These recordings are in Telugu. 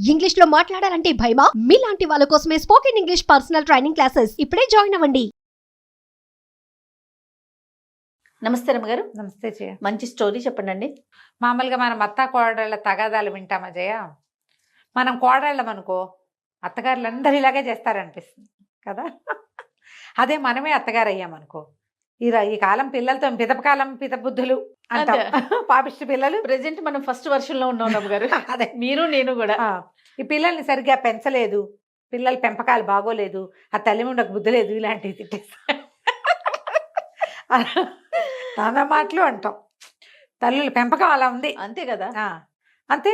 ఇంగ్లీష్ లో మాట్లాడాలంటే భయమా? మీలాంటి వాళ్ళ కోసమే spoken English personal training classes ఇప్పుడే జాయిన్ అవ్వండి. నమస్తే రమ్మగారు. నమస్తే జయ. మంచి స్టోరీ చెప్పండి. మామూలుగా మనం అత్త కోడళ్ళ తగాదాలు వింటామా జయ? మనం కోడళ్ళం అనుకో, అత్తగారులు అందరూ ఇలాగే చేస్తారనిపిస్తుంది కదా. అదే మనమే అత్తగారు అయ్యామనుకో, ఈ కాలం పిల్లలతో పితపకాలం పితబుద్ధులు అంటాం. పాపిష్టి పిల్లలు. ప్రెసెంట్ మనం ఫస్ట్ వర్షన్ లో ఉన్నాం రమ్మగారు. అదే మీరు నేను కూడా. ఈ పిల్లల్ని సరిగ్గా పెంచలేదు, పిల్లల పెంపకాలు బాగోలేదు, ఆ తల్లి ఉండకు బుద్ధి లేదు, ఇలాంటివి తిట్టేస్తాం. నానా మాటలు అంటాం. తల్లుల పెంపకం అలా ఉంది, అంతే కదా. అంతే.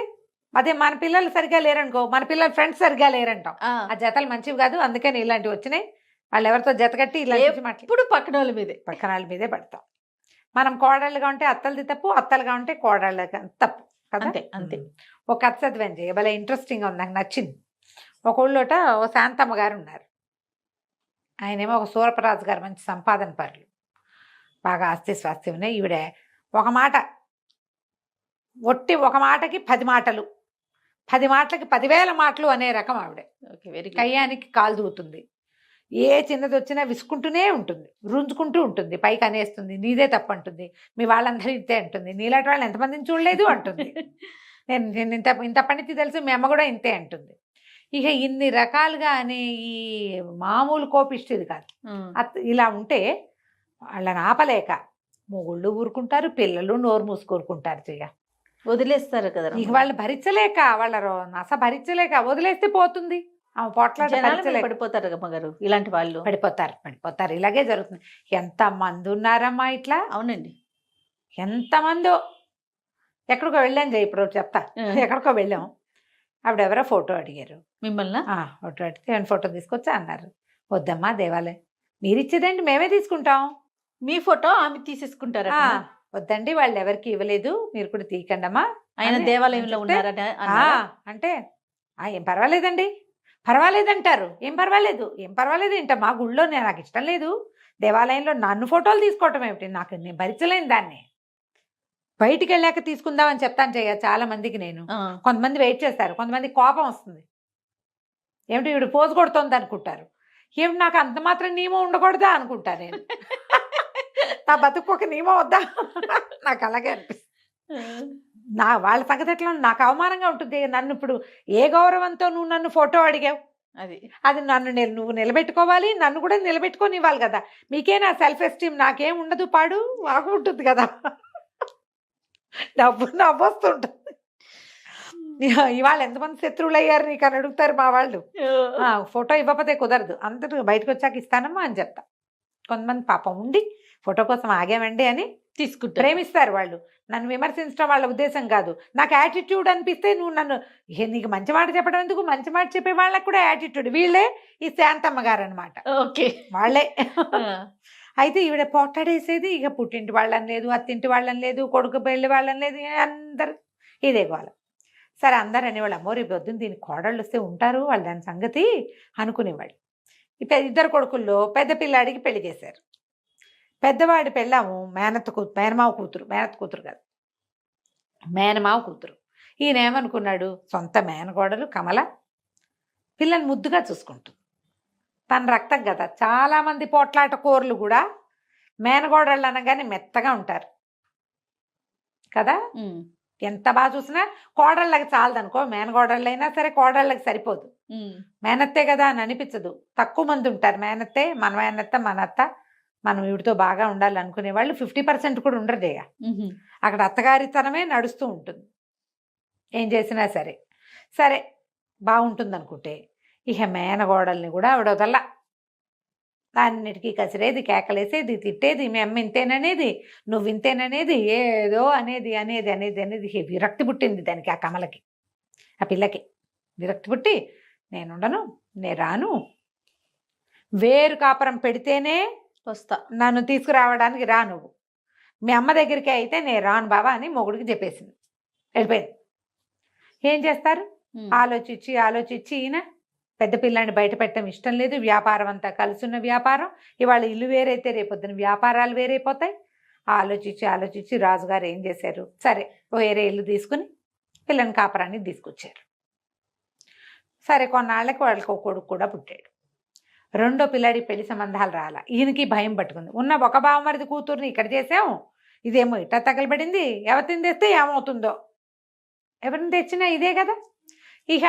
అదే మన పిల్లలు సరిగ్గా లేరనుకో, మన పిల్లల ఫ్రెండ్స్ సరిగ్గా లేరంటాం. ఆ జతలు మంచివి కాదు, అందుకని ఇలాంటివి వచ్చినాయి. వాళ్ళు ఎవరితో జత కట్టి ఇలా ఇప్పుడు పక్కన వాళ్ళ మీదే పడతాం. మనం కోడళ్ళుగా ఉంటే అత్తలది తప్పు, అత్తలుగా ఉంటే కోడళ్ళగా తప్పు కదా. అంతే అంతే. ఒక కథ చదివాను జయ, భలే ఇంట్రెస్టింగ్గా ఉంది, నాకు నచ్చింది. ఒక ఊళ్ళోట ఓ శాంతమ్మ గారు ఉన్నారు. ఆయనేమో ఒక సూరపరాజు గారు, మంచి సంపాదన పరులు, బాగా ఆస్తి స్వాస్తి ఉన్నాయి. ఈవిడ ఒక మాట, ఒట్టి ఒక మాటకి 10 మాటలు, 10 మాటలకి 10,000 మాటలు అనే రకం ఆవిడ. కయ్యానికి కాలు దూతుంది, ఏ చిన్నది వచ్చినా విసుకుంటూనే ఉంటుంది, రుంజుకుంటూ ఉంటుంది, పైకి అనేస్తుంది, నీదే తప్పు అంటుంది, మీ వాళ్ళందరూ ఇంతే అంటుంది, నీలాంటి వాళ్ళు ఎంతమందిని చూడలేదు అంటుంది, నేను ఇంత పనికి తెలుసు, మీ అమ్మ కూడా ఇంతే అంటుంది. ఇక ఇన్ని రకాలుగా అనే ఈ మామూలు కోపిష్టిది కాదు. ఇలా ఉంటే వాళ్ళని ఆపలేక మొగుళ్ళు ఊరుకుంటారు, పిల్లలు నోరు మూసుకూరుకుంటారు చెయ్య, వదిలేస్తారు కదా. ఇక వాళ్ళు భరించలేక, వాళ్ళ నస భరించలేక వదిలేస్తే పోతుంది. ఆమె పొట్లాట పడిపోతారు అమ్మగారు, ఇలాంటి వాళ్ళు పడిపోతారు. ఇలాగే జరుగుతుంది. ఎంతమంది ఉన్నారమ్మా ఇట్లా. అవునండి, ఎంతమందో. ఎక్కడికో వెళ్ళాం జయ, ఇప్పుడు చెప్తా. ఎక్కడికో వెళ్ళాం, ఆవిడెవరో ఫోటో అడిగారు మిమ్మల్ని. ఫోటో అడిగితే ఏమైనా ఫోటో తీసుకొచ్చా అన్నారు. వద్దమ్మా దేవాలయం, మీరు ఇచ్చేదండి మేమే తీసుకుంటాం, మీ ఫోటో ఆమె తీసేసుకుంటారు. వద్దండి వాళ్ళు ఎవరికి ఇవ్వలేదు, మీరు కూడా తీయకండి అమ్మా. ఆయన దేవాలయంలో ఉన్నారట అంటే ఏం పర్వాలేదండి, పర్వాలేదంటారు. ఏం పర్వాలేదు ఏంట, మా గుళ్ళో నాకు ఇష్టం లేదు, దేవాలయంలో నన్ను ఫోటోలు తీసుకోవటం ఏమిటి, నేను భరించలేను దాన్ని, బయటికి వెళ్ళాక తీసుకుందామని చెప్తాను చెయ్య చాలా మందికి నేను. కొంతమంది వెయిట్ చేస్తారు, కొంతమంది కోపం వస్తుంది, ఏమిటి ఇప్పుడు పోజు కొడుతోంది అనుకుంటారు, ఏమిటి నాకు అంత మాత్రం నియమం ఉండకూడదా అనుకుంటా నేను. నా బతుకు ఒక నియమం వద్దా, నాకు అలాగే అనిపిస్తుంది. వాళ్ళ సంగతి ఎట్లా, నాకు అవమానంగా ఉంటుంది. నన్ను ఇప్పుడు ఏ గౌరవంతో నువ్వు నన్ను ఫోటో అడిగావు, అది నువ్వు నిలబెట్టుకోవాలి, నన్ను కూడా నిలబెట్టుకొని ఇవ్వాలి కదా. మీకే నా సెల్ఫ్ ఎస్టీమ్, నాకేం ఉండదు, పాడు మాకు ఉంటుంది కదా. నవ్వొస్తుంటుంది. ఇవాళ ఎంతమంది శత్రువులు అయ్యారు నీకు అని అడుగుతారు మా వాళ్ళు. ఫోటో ఇవ్వకపోతే కుదరదు, అందరూ బయటకు వచ్చాక ఇస్తానమ్మా అని చెప్తా. కొంతమంది పాపం ఉండి ఫోటో కోసం ఆగామండి అని తీసుకుంటారు, ప్రేమిస్తారు వాళ్ళు. నన్ను విమర్శించడం వాళ్ళ ఉద్దేశం కాదు, నాకు యాటిట్యూడ్ అనిపిస్తే నువ్వు నన్ను, నీకు మంచి మాట చెప్పడం ఎందుకు, మంచి మాట చెప్పే వాళ్ళకు కూడా యాటిట్యూడ్. వీళ్ళే ఈ శాంతమ్మ గారు అనమాట. ఓకే, వాళ్ళే. అయితే ఈవిడ పోట్లాడేసేది, ఇక పుట్టింటి వాళ్ళని లేదు, అత్తింటి వాళ్ళని లేదు, కొడుకు పెళ్ళి వాళ్ళని లేదు, అందరు ఇదే గోల. సరే అందరు అనేవాళ్ళు, అమ్మో రేపు పొద్దున్న దీనికి కోడళ్ళు వస్తే ఉంటారు వాళ్ళు దాని సంగతి అనుకునేవాళ్ళు. ఇద్దరు కొడుకుల్లో పెద్ద పిల్లాడికి పెళ్లి చేశారు. పెద్దవాడి పెళ్ళాము మేనమావ కూతురు కాదు, మేనమావ కూతురు. ఈయన ఏమనుకున్నాడు, సొంత మేనగోడలు కమల పిల్లని ముద్దుగా చూసుకుంటుంది, తన రక్తం కదా. చాలామంది పోట్లాట కోర్లు కూడా మేనగోడళ్ళు అనగానే మెత్తగా ఉంటారు కదా. ఎంత బాగా చూసినా కోడళ్ళకి చాలదనుకో, మేనగోడళ్ళైనా సరే కోడళ్ళకి సరిపోదు, మేనత్తే కదా అని అనిపించదు. తక్కువ మంది ఉంటారు మేనత్తే, మన మేనత్త మన అత్త, మనం వీడితో బాగా ఉండాలి అనుకునే వాళ్ళు 50% కూడా ఉండరు జయ. అక్కడ అత్తగారితనమే నడుస్తూ ఉంటుంది ఏం చేసినా సరే. సరే బాగుంటుంది అనుకుంటే ఇక మేనగోడల్ని కూడా ఆవిడ వదల్లా, అన్నిటికీ కసిరేది, కేకలేసేది, తిట్టేది, మీ అమ్మ ఇంతేననేది, నువ్వు ఇంతేననేది, ఏదో అనేది అనేది అనేది అనేది విరక్తి పుట్టింది దానికి, ఆ కమలకి, ఆ పిల్లకి విరక్తి పుట్టి, నేనుండను, నేను రాను, వేరు కాపురం పెడితేనే వస్తా, నన్ను తీసుకురావడానికి రా, నువ్వు మీ అమ్మ దగ్గరికి అయితే నేను రాను బాబా అని మొగుడికి చెప్పేసింది, వెళ్ళిపోయింది. ఏం చేస్తారు, ఆలోచించి ఈయన పెద్ద పిల్లాన్ని బయట పెట్టడం ఇష్టం లేదు, వ్యాపారం అంతా కలుసున్న వ్యాపారం, ఇవాళ ఇల్లు వేరైతే రేపొద్దున వ్యాపారాలు వేరైపోతాయి. ఆలోచించి రాజుగారు ఏం చేశారు, సరే వేరే ఇల్లు తీసుకుని పిల్లని కాపురానికి తీసుకొచ్చారు. సరే కొన్నాళ్ళకి వాళ్ళకి ఒక కొడుకు కూడా పుట్టాడు. రెండో పిల్లాడి పెళ్లి సంబంధాలు రాలా. ఈయనకి భయం పట్టుకుంది. ఉన్న ఒక బావమరిది కూతుర్ని ఇక్కడ చేసాం, ఇదేమో ఇట్లా తగలబడింది, ఎవరిని తెస్తే ఏమవుతుందో, ఎవరిని తెచ్చినా ఇదే కదా. ఇక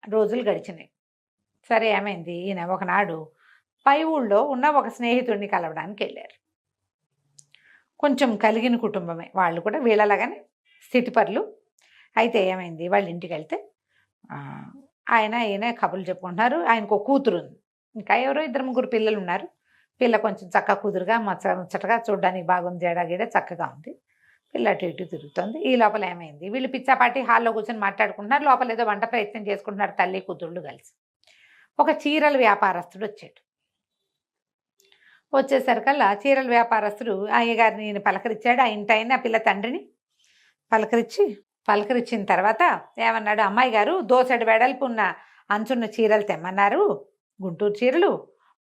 రోజులు గడిచినాయి. సరే ఏమైంది, ఈయన ఒకనాడు పై ఊళ్ళో ఉన్న ఒక స్నేహితుడిని కలవడానికి వెళ్ళారు. కొంచెం కలిగిన కుటుంబమే వాళ్ళు కూడా, వీళ్ళలాగానే స్థితిపరులు. అయితే ఏమైంది, వాళ్ళ ఇంటికి వెళ్తే ఈయన కబుర్లు చెప్పుకుంటున్నారు. ఆయనకు ఒక కూతురు ఉంది, ఇంకా ఎవరో 2-3 పిల్లలు ఉన్నారు. పిల్ల కొంచెం చక్కగా కుదురుగా ముచ్చటగా చూడడానికి బాగుంది, జడగీడ చక్కగా ఉంది. పిల్ల అటు ఇటు తిరుగుతుంది. ఈ లోపల ఏమైంది, వీళ్ళు పిచ్చాపాటి హాల్లో కూర్చొని మాట్లాడుకుంటున్నారు. లోపల ఏదో వంట ప్రయత్నం చేసుకుంటున్నారు తల్లి కూతుళ్ళు కలిసి. ఒక చీరల వ్యాపారస్తుడు వచ్చాడు. వచ్చేసరికల్లా చీరల వ్యాపారస్తుడు అయ్యగారిని ఈయన పలకరించాడు. ఆ ఇంటి ఆయన పిల్ల తండ్రిని పలకరించిన తర్వాత ఏమన్నాడు, అమ్మాయి గారు దోసెడు వెడల్పు ఉన్న అంచున్న చీరలు తెమ్మన్నారు, గుంటూరు చీరలు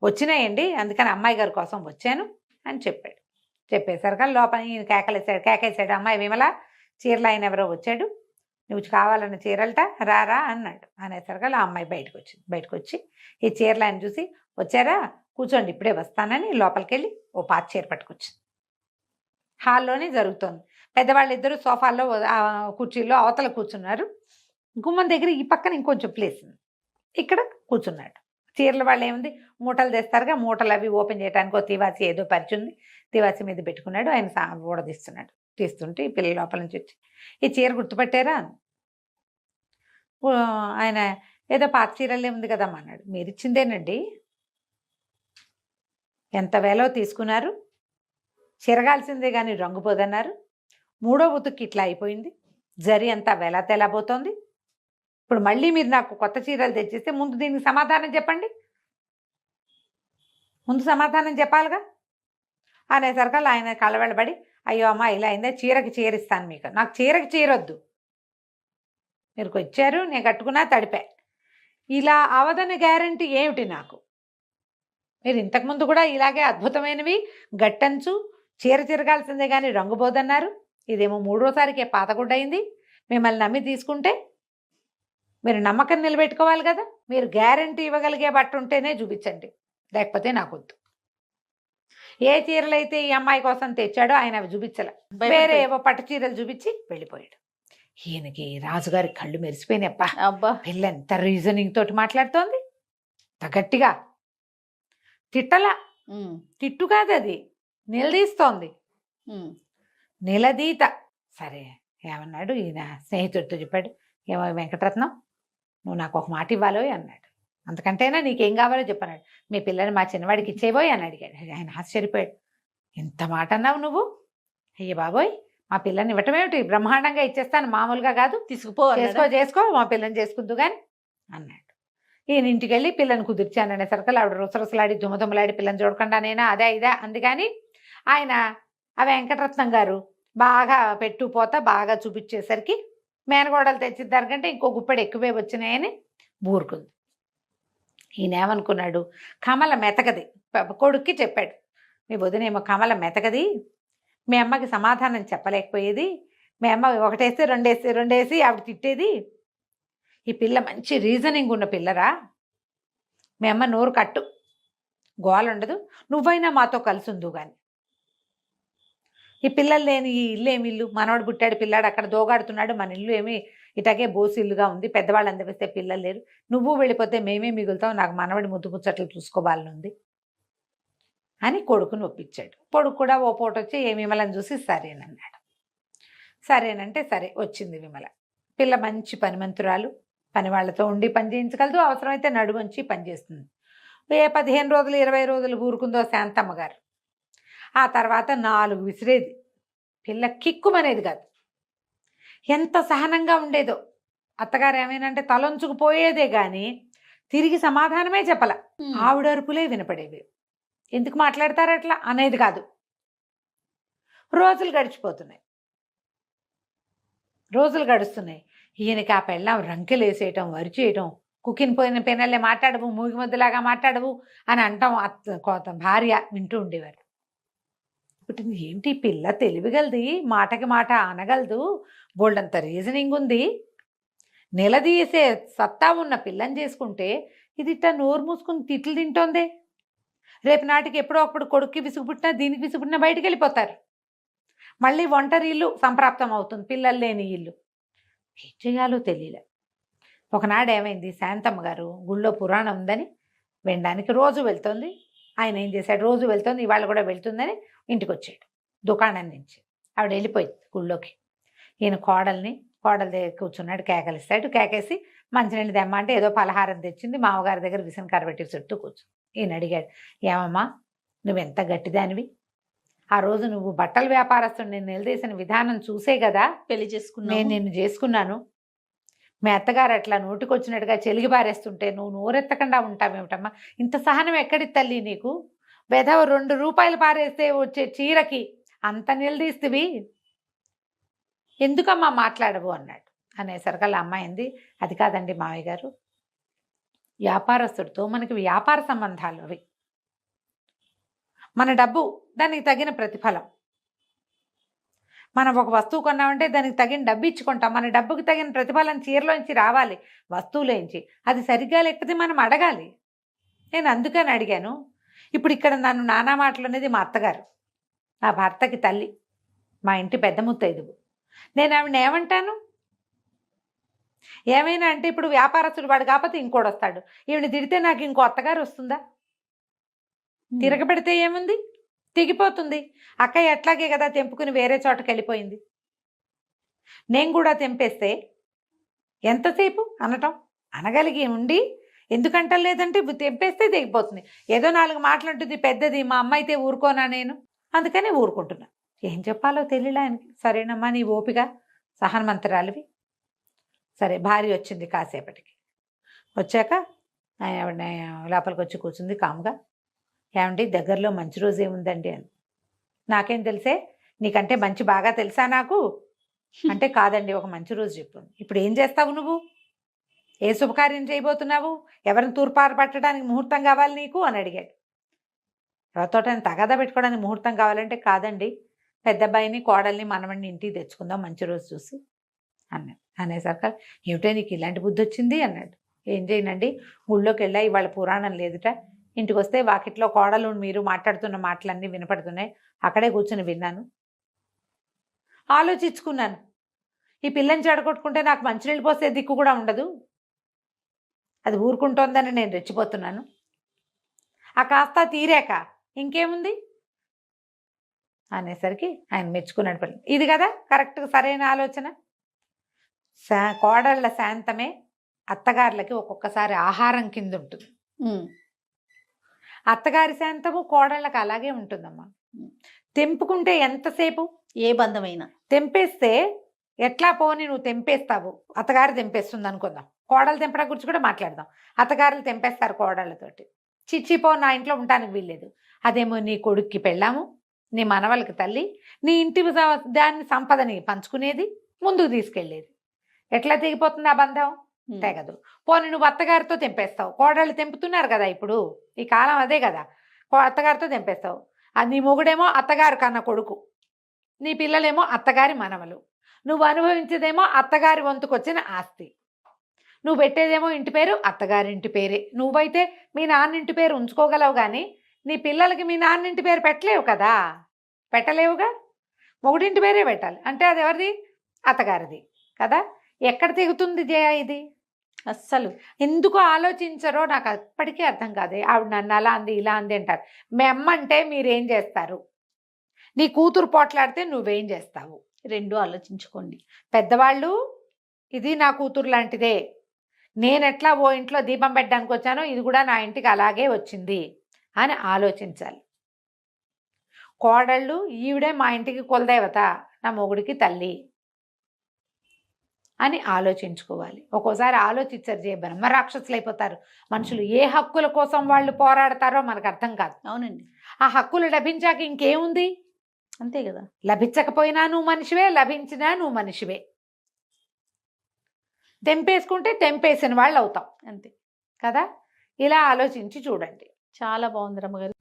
వచ్చినాయండి, అందుకని అమ్మాయి గారి కోసం వచ్చాను అని చెప్పాడు. చెప్పేసరికల్లా లోపల ఈయన కేకేశాడు, అమ్మాయి విమల, చీరలు ఆయన ఎవరో వచ్చాడు, నువ్వు కావాలన్న చీరలట, రారా అన్నాడు. అనేసరికల్లా ఆ అమ్మాయి బయటకు వచ్చి ఈ చీరలు ఆయన చూసి, వచ్చారా కూర్చోండి ఇప్పుడే వస్తానని లోపలికి వెళ్ళి ఓ పాత చీర పట్టుకొచ్చింది. హాల్లోనే జరుగుతోంది. పెద్దవాళ్ళు ఇద్దరు సోఫాల్లో కుర్చీల్లో అవతల కూర్చున్నారు. గుమ్మం దగ్గర ఈ పక్కన ఇంకొంచెం ప్లేస్ ఉంది, ఇక్కడ కూర్చున్నాడు. చీరల వాళ్ళు ఏముంది, మూటలు తెస్తారుగా, మూటలు అవి ఓపెన్ చేయడానికి తివాసి ఏదో పరిచింది, తివాసి మీద పెట్టుకున్నాడు. ఆయన ఊడదీస్తున్నాడు. తీస్తుంటే ఈ పిల్లల లోపల నుంచి వచ్చి, ఈ చీర గుర్తుపట్టారా? ఆయన ఏదో పాత చీరలే ఉంది కదమ్మా అన్నాడు. మీరు ఇచ్చిందేనండి, ఎంత వేలో తీసుకున్నారు, చిరగాల్సిందే కానీ రంగు పోదన్నారు, 3వ ఉతుక్కి ఇట్లా అయిపోయింది, జరి అంతా వెలా తెలబోతోంది, ఇప్పుడు మళ్ళీ మీరు నాకు కొత్త చీరలు తెచ్చిస్తే ముందు దీనికి సమాధానం చెప్పండి, ముందు సమాధానం చెప్పాలిగా అనేసరికల్లా ఆయన కలవెళ్ళబడి, అయ్యో అమ్మ ఇలా అయిందే, చీరకి చీరిస్తాను మీకు, నాకు చీరకి చీరొద్దు, మీరు వచ్చారు నేను కట్టుకున్నా తడిపా, ఇలా అవదని గ్యారంటీ ఏమిటి నాకు? మీరు ఇంతకుముందు కూడా ఇలాగే అద్భుతమైనవి గట్టంచు చీర తిరగాల్సిందే కానీ రంగు పోదన్నారు, ఇదేమో 3వసారికే పాతగుడ్డయింది, మిమ్మల్ని నమ్మి తీసుకుంటే మీరు నమ్మకం నిలబెట్టుకోవాలి కదా, మీరు గ్యారంటీ ఇవ్వగలిగే బట్ట ఉంటేనే చూపించండి, లేకపోతే నాకొద్దు. ఏ చీరలైతే ఈ అమ్మాయి కోసం తెచ్చాడో ఆయన అవి చూపించలే, వేరే ఏవో పట్టు చీరలు చూపించి వెళ్ళిపోయాడు. ఈయనకి రాజుగారి కళ్ళు మెరిసిపోయినాయి. అబ్బా, పిల్ల ఎంత రీజనింగ్ తోటి మాట్లాడుతోంది, గట్టిగా తిట్టలా, తిట్టు కాదు అది, నిలదీస్తోంది, నిలదీత. సరే ఏమన్నాడు ఈయన స్నేహితుడితో చెప్పాడు, ఏమో వెంకటరత్నం నువ్వు నాకు ఒక మాట ఇవ్వాలో అన్నాడు. అంతకంటేనా నీకేం కావాలో చెప్పన్నాడు. మీ పిల్లని మా చిన్నవాడికి ఇచ్చేబోయ్ అని అడిగాడు. ఆయన ఆశ్చర్యపోయాడు, ఎంత మాట అన్నావు నువ్వు, అయ్య బాబోయ్ మా పిల్లని ఇవ్వటమేమిటి, బ్రహ్మాండంగా ఇచ్చేస్తాను, మామూలుగా కాదు, చేసుకో మా పిల్లని చేసుకుందు కానీ అన్నాడు. ఈయన ఇంటికి వెళ్ళి పిల్లని కుదిర్చాను అనేసరికి ఆవిడ రుసరుసలాడి దుమ్మదుమ్మలాడి పిల్లని చూడకుండా నేనా అదే ఇదే అంది. కానీ ఆయన ఆ వెంకటరత్నం గారు బాగా పెట్టుపోతా బాగా చూపించేసరికి మేనగోడలు తెచ్చిద్దారు కంటే ఇంకో గుప్పెడు ఎక్కువే వచ్చినాయని బూరుకుంది. ఈయన ఏమనుకున్నాడు, కమల మెతకది, కొడుక్కి చెప్పాడు, మీ వదినేమో కమల మెతకది, మీ అమ్మకి సమాధానం చెప్పలేకపోయేది, మీ అమ్మ ఒకటేస్తే రెండేసి ఆవిడ తిట్టేది, ఈ పిల్ల మంచి రీజనింగ్ ఉన్న పిల్లరా, మీ అమ్మ నోరు కట్టు, గోల ఉండదు, నువ్వైనా మాతో కలిసి ఉందు కానీ, ఈ పిల్లలు లేని ఈ ఇల్లు ఏమి ఇల్లు, మనవాడు పుట్టాడు పిల్లాడు అక్కడ దోగాడుతున్నాడు, మన ఇల్లు ఏమి ఇటాగే బోసి ఇల్లుగా ఉంది, పెద్దవాళ్ళు అందరిస్తే పిల్లలు లేరు, నువ్వు వెళ్ళిపోతే మేమే మిగులుతాం, నాకు మనవాడి ముద్దు ముచ్చట్లు చూసుకోవాలని ఉంది అని కొడుకుని ఒప్పించాడు. కొడుకు కూడా ఓ పూట వచ్చి ఏ విమలని చూసి సరేనన్నాడు. సరేనంటే సరే వచ్చింది విమల. పిల్ల మంచి పనిమంతురాలు, పని వాళ్ళతో ఉండి పని చేయించగలదు, అవసరమైతే నడువంచి పని చేస్తుంది. 15 రోజులు 20 రోజులు ఊరుకుందో శాంతమ్మ గారు. ఆ తర్వాత 4 విసిరేది, పిల్ల కిక్కుమనేది కాదు, ఎంత సహనంగా ఉండేదో. అత్తగారు ఏమైనంటే తలొంచుకుపోయేదే కానీ తిరిగి సమాధానమే చెప్పల, ఆవిడ అరుపులే వినపడేవి, ఎందుకు మాట్లాడతారు అట్లా అనేది కాదు. రోజులు గడుస్తున్నాయి. ఈయనకి ఆ పెళ్ళం రంకెలు వేసేయటం, వరిచేయటం, కుక్కిన పోయిన పెనల్లే మాట్లాడవు, మూగి ముద్దలాగా మాట్లాడవు అని అంటాం భార్య వింటూ ఉండేవారు. ఇప్పుడు ఏంటి పిల్ల తెలివిగలది, మాటకి మాట అనగలదు, బోల్డంత రీజనింగ్ ఉంది, నిలదీసే సత్తా ఉన్న పిల్లని చేసుకుంటే ఇది ఇట్లా నోరు మూసుకుని తిట్లు తింటోందే. రేపు నాటికి ఎప్పుడో అప్పుడు కొడుక్కి విసుగుపుట్టినా దీనికి విసుగుపుట్టినా బయటికి వెళ్ళిపోతారు. మళ్ళీ ఒంటరి ఇల్లు సంప్రాప్తం అవుతుంది, పిల్లలు లేని ఇల్లు. ఏం చేయాలో తెలియలే. ఒకనాడు ఏమైంది, శాంతమ్మ గారు గుళ్ళో పురాణం ఉందని వినడానికి రోజు వెళ్తుంది. ఆయన ఏం చేశాడు, రోజు వెళ్తుంది, ఇవాళ కూడా వెళ్తుందని ఇంటికి వచ్చాడు దుకాణం నుంచి. ఆవిడ వెళ్ళిపోయింది గుళ్ళోకి. ఈయన కోడల దగ్గర కూర్చున్నాడు, కేకలిస్తాడు. కేకేసి మంచినీళ్ళు తెమ్మంటే ఏదో పలహారం తెచ్చింది, మామగారి దగ్గర విసనకర్ర పెట్టి చుట్టూ కూర్చుంది. ఈయన అడిగాడు, ఏమమ్మా నువ్వెంత గట్టిదానివి, ఆ రోజు నువ్వు బట్టల వ్యాపారస్తుడు నేను నిలదీసిన విధానం చూసే కదా పెళ్లి చేసుకున్నా నేను నిన్ను చేసుకున్నాను. మీ అత్తగారు అట్లా నోటికొచ్చినట్టుగా చెలిగి పారేస్తుంటే నువ్వు నోరెత్తకుండా ఉంటావేమిటమ్మా, ఇంత సహనం ఎక్కడి తల్లి నీకు, వెధవ 2 రూపాయలు పారేస్తే వచ్చే చీరకి అంత నిలదీస్తువి, ఎందుకమ్మా మాట్లాడవు అన్నాడు. అనేసరికల్లా అమ్మాయింది, అది కాదండి మావయ్య గారు, వ్యాపారస్తుడితో మనకి వ్యాపార సంబంధాలు అవి, మన డబ్బు దానికి తగిన ప్రతిఫలం. మనం ఒక వస్తువు కొన్నామంటే దానికి తగిన డబ్బు ఇచ్చుకుంటాం, మన డబ్బుకి తగిన ప్రతిఫలం చీరలోంచి రావాలి, వస్తువులోంచి. అది సరిగ్గా లేకపోతే మనం అడగాలి. నేను అందుకని అడిగాను. ఇప్పుడు ఇక్కడ నన్ను నానా మాటలు అనేది మా అత్తగారు, నా భర్తకి తల్లి, మా ఇంటి పెద్ద ముత్తైదువు. నేను ఆవిడని ఏమంటాను? ఏమైనా అంటే ఇప్పుడు వ్యాపారస్తుడు వాడు కాకపోతే ఇంకోటి వస్తాడు, ఈవిని తిడితే నాకు ఇంకో అత్తగారు వస్తుందా? తిరగబెడితే ఏముంది, తెగిపోతుంది. అక్కయ్య ఎట్లాగే కదా తెంపుకుని వేరే చోటకి వెళ్ళిపోయింది. నేను కూడా తెంపేస్తే ఎంతసేపు అనటం, అనగలిగి ఉండి ఎందుకంటే లేదంటే తెంపేస్తే తెగిపోతుంది. ఏదో 4 మాటలు ఉంటుంది, పెద్దది, మా అమ్మ అయితే ఊరుకోనా నేను, అందుకనే ఊరుకుంటున్నా. ఏం చెప్పాలో తెలియలే ఆయనకి. సరేనమ్మా నీ ఓపిక, సహనమంతరాలివి. సరే భార్య వచ్చింది, కాసేపటికి వచ్చాక ఆవిడ లోపలికి వచ్చి కూర్చుంది కామ్గా. ఏమండి దగ్గరలో మంచి రోజు ఏముందండి అని. నాకేం తెలిసే, నీకంటే మంచి బాగా తెలుసా నాకు అంటే, కాదండి ఒక మంచి రోజు చెప్పు. ఇప్పుడు ఏం చేస్తావు నువ్వు, ఏ శుభకార్యం చేయబోతున్నావు, ఎవరిని తూర్పార పట్టడానికి ముహూర్తం కావాలి నీకు అని అడిగాడు. ఎవరితోట తగాదా పెట్టుకోవడానికి ముహూర్తం కావాలంటే, కాదండి పెద్ద అబ్బాయిని కోడల్ని మనవడిని ఇంటికి తెచ్చుకుందాం మంచి రోజు చూసి అన్నాడు. అనేసరికి ఏమిటో నీకు ఇలాంటి బుద్ధి వచ్చింది అన్నాడు. ఏం చేయనండి, గుళ్ళోకి వెళ్ళా, ఇవాళ పురాణం లేదుట, ఇంటికి వస్తే వాకిట్లో కోడలు మీరు మాట్లాడుతున్న మాటలన్నీ వినపడుతున్నాయి, అక్కడే కూర్చొని విన్నాను, ఆలోచించుకున్నాను. ఈ పిల్లని చెడగొట్టుకుంటే నాకు మంచినీళ్ళు పోసే దిక్కు కూడా ఉండదు, అది ఊరుకుంటోందని నేను రెచ్చిపోతున్నాను. ఆ కాస్త తీరాక ఇంకేముంది అనేసరికి ఆయన మెచ్చుకున్నాడు. పిల్లలు ఇది కదా కరెక్ట్గా సరైన ఆలోచన. కోడళ్ళ శాంతమే అత్తగారులకి ఒక్కొక్కసారి ఆహారం కింద ఉంటుంది. అత్తగారి శాంతము కోడళ్ళకి అలాగే ఉంటుందమ్మా. తెంపుకుంటే ఎంతసేపు, ఏ బంధమైనా తెంపేస్తే ఎట్లా పోని నువ్వు తెంపేస్తావు, అత్తగారు తెంపేస్తుంది అనుకుందాం, కోడలు తెంపడం గురించి కూడా మాట్లాడదాం. అత్తగారులు తెంపేస్తారు కోడళ్ళతోటి, చిచ్చిపో నా ఇంట్లో ఉండటానికి వీల్లేదు. అదేమో నీ కొడుక్కి పెళ్ళాము, నీ మనవలకి తల్లి, నీ ఇంటి దాన్ని సంపదని పంచుకునేది, ముందుకు తీసుకెళ్ళేది. ఎట్లా తెగిపోతుంది ఆ బంధం, తెగదు. పోనీ నువ్వు అత్తగారితో తెంపేస్తావు, కోడళ్ళు తెంపుతున్నారు కదా ఇప్పుడు ఈ కాలం అదే కదా, అత్తగారితో తెంపేస్తావు. అది నీ మొగుడేమో అత్తగారు కన్న కొడుకు, నీ పిల్లలేమో అత్తగారి మనవలు, నువ్వు అనుభవించేదేమో అత్తగారి వంతుకొచ్చిన ఆస్తి, నువ్వు పెట్టేదేమో ఇంటి పేరు అత్తగారింటి పేరే. నువ్వైతే మీ నాన్నింటి పేరు ఉంచుకోగలవు కానీ నీ పిల్లలకి మీ నాన్నింటి పేరు పెట్టలేవు కదా, పెట్టలేవుగా, మొగుడింటి పేరే పెట్టాలి. అంటే అది ఎవరిది, అత్తగారిది కదా. ఎక్కడ తెగుతుంది జయ ఇది, అస్సలు ఎందుకు ఆలోచించరో నాకు అప్పటికీ అర్థం కాదు. ఆవిడ నన్ను అలా అంది ఇలా అంది అంటారు. మీ అమ్మ అంటే మీరేం చేస్తారు, నీ కూతురు పోట్లాడితే నువ్వేం చేస్తావు, 2 ఆలోచించుకోండి. పెద్దవాళ్ళు ఇది నా కూతురు లాంటిదే, నేను ఎట్లా ఓ ఇంట్లో దీపం పెట్టడానికి వచ్చానో ఇది కూడా నా ఇంటికి అలాగే వచ్చింది అని ఆలోచించాలి. కోడళ్ళు ఈవిడే మా ఇంటికి కులదేవత, నా మొగుడికి తల్లి అని ఆలోచించుకోవాలి. ఒక్కోసారి ఆలోచించారు జయ బ్రహ్మ రాక్షసులు అయిపోతారు మనుషులు. ఏ హక్కుల కోసం వాళ్ళు పోరాడతారో మనకు అర్థం కాదు. అవునండి, ఆ హక్కులు లభించాక ఇంకేముంది, అంతే కదా. లభించకపోయినా నువ్వు మనిషివే, లభించినా నువ్వు మనిషివే. తెంపేసుకుంటే తెంపేసిన వాళ్ళు అవుతాం, అంతే కదా. ఇలా ఆలోచించి చూడండి. చాలా బాగుంది రమ్మగారు.